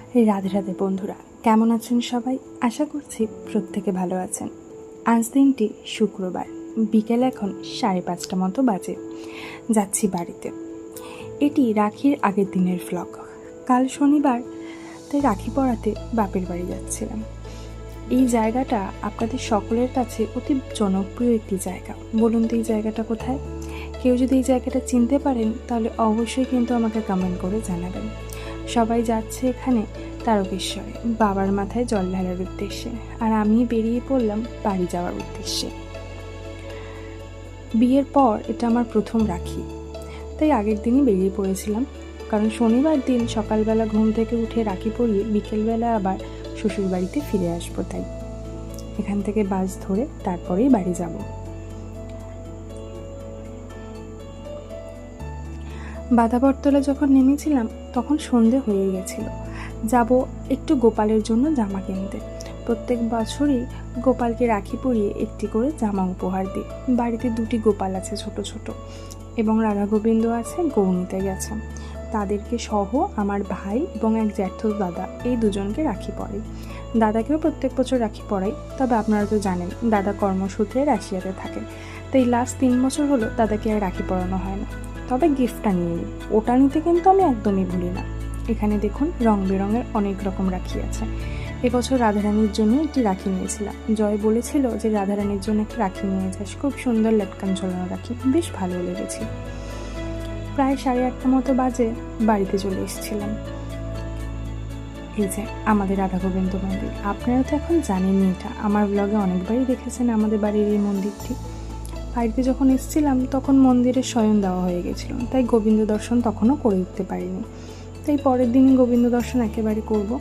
রাধে রাধে বন্ধুরা, কেমন আছেন সবাই? আশা করছি প্রত্যেকে ভালো আছেন। আজ দিনটি শুক্রবার, বিকেল এখন 5:30 মতো বাজে। যাচ্ছি বাড়িতে। এটি রাখির আগের দিনের ভ্লগ। কাল শনিবার, তাই রাখি পরাতে বাপের বাড়ি যাচ্ছিলাম। এই জায়গাটা আপনাদের সকলের কাছে অতি জনপ্রিয় একটি জায়গা। বলুন তো এই জায়গাটা কোথায়? কেউ যদি এই জায়গাটা চিনতে পারেন তাহলে অবশ্যই কিন্তু আমাকে কমেন্ট করে জানাবেন। সবাই যাচ্ছে এখানে তারকেশ্বরে বাবার মাথায় জল ঢালার উদ্দেশ্যে, আর আমি বেরিয়ে পড়লাম বাড়ি যাওয়ার উদ্দেশ্যে। বিয়ের পর এটা আমার প্রথম রাখি, তাই আগের দিনই বেরিয়ে পড়েছিলাম, কারণ শনিবার দিন সকালবেলা ঘুম থেকে উঠে রাখি পরিয়ে বিকেলবেলা আবার শ্বশুরবাড়িতে ফিরে আসবো। তাই এখান থেকে বাস ধরে তারপরেই বাড়ি যাব। বাধাবরতলা যখন নেমেছিলাম তখন সন্ধে হয়ে গেছিল। যাব একটু গোপালের জন্য জামা কিনতে। প্রত্যেক বছরই গোপালকে রাখি পরিয়ে একটি করে জামা উপহার দিই। বাড়িতে 2টি গোপাল আছে ছোট ছোট, এবং রাধা গোবিন্দ আছে, গৌরীতে গেছে। তাদেরকে সহ আমার ভাই এবং এক জ্যাঠো দাদা, এই দুজনকে রাখি পরাই। দাদাকেও প্রত্যেক বছর রাখি পরাই, তবে আপনারা তো জানেন দাদা কর্মসূত্রে রাশিয়াতে থাকে, তাই লাস্ট 3 বছর হলো দাদাকে আর রাখি পরানো হয় না। তবে গিফটটা নিয়ে নিই, ওটা নিতে কিন্তু আমি একদমই ভুলি না। এখানে দেখুন রং বেরঙের অনেক রকম রাখি আছে। এবছর রাধারানীর জন্য একটি রাখি নিয়েছিলাম। জয় বলেছিল যে রাধারানীর জন্য একটি রাখি নিয়ে যাস, খুব সুন্দর লটকান ঝোলানো রাখি, বেশ ভালো লেগেছে। প্রায় 8:30 মতো বাজে বাড়িতে চলে এসেছিলাম। এই যে আমাদের রাধা গোবিন্দ মন্দির, আপনারা তো এখন জানেনই, এটা আমার ব্লগে অনেকবারই দেখেছেন আমাদের বাড়ির এই মন্দিরটি। বাড়িতে যখন এসেছিলাম তখন মন্দিরে শয়ন দেওয়া হয়ে গেছিল, তাই গোবিন্দ দর্শন তখনও করে উঠতে পারিনি। তাই পরের দিনই গোবিন্দ দর্শন একেবারে করব।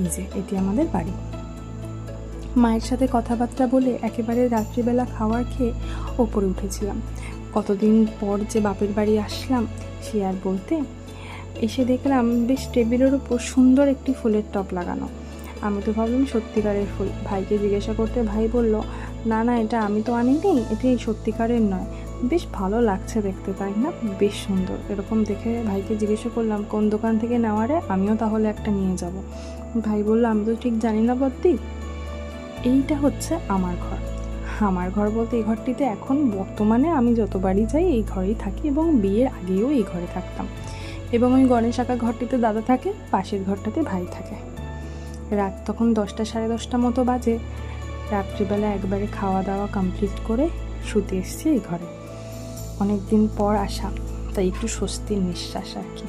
এই যে এটি আমাদের বাড়ি। মায়ের সাথে কথাবার্তা বলে একেবারে রাত্রিবেলা খাওয়ার খেয়ে ওপরে উঠেছিলাম। কতদিন পর যে বাপের বাড়ি আসলাম সে আর বলতে। এসে দেখলাম বেশ টেবিলের উপর সুন্দর একটি ফুলের টব লাগানো। আমি তো ভাবলাম সত্যিকারের ফুল। ভাইকে জিজ্ঞাসা করতে ভাই বলল, না না, এটা আমি তো আনিনি, এটি সত্যিকারের নয়। বেশ ভালো লাগছে দেখতে, তাই না? বেশ সুন্দর। এরকম দেখে ভাইকে জিজ্ঞাসা করলাম কোন দোকান থেকে নেওয়া রে, আমিও তাহলে একটা নিয়ে যাব। ভাই বলল, আমি তো ঠিক জানি না বদ্দি। এইটা হচ্ছে আমার ঘর। আমার ঘর বলতে এই ঘরটিতে এখন বর্তমানে আমি যতবারই যাই এই ঘরেই থাকি, এবং বিয়ের আগেও এই ঘরে থাকতাম। এবং ওই গণেশ আঁকা ঘরটিতে দাদা থাকে, পাশের ঘরটাতে ভাই থাকে। রাত তখন 10টা 10:30 মতো বাজে। রাত্রিবেলা একবারে খাওয়া দাওয়া কমপ্লিট করে শুতে এসেছি এই ঘরে। অনেক দিন পর আসা, তাই একটু স্বস্তির নিঃশ্বাস আর কি।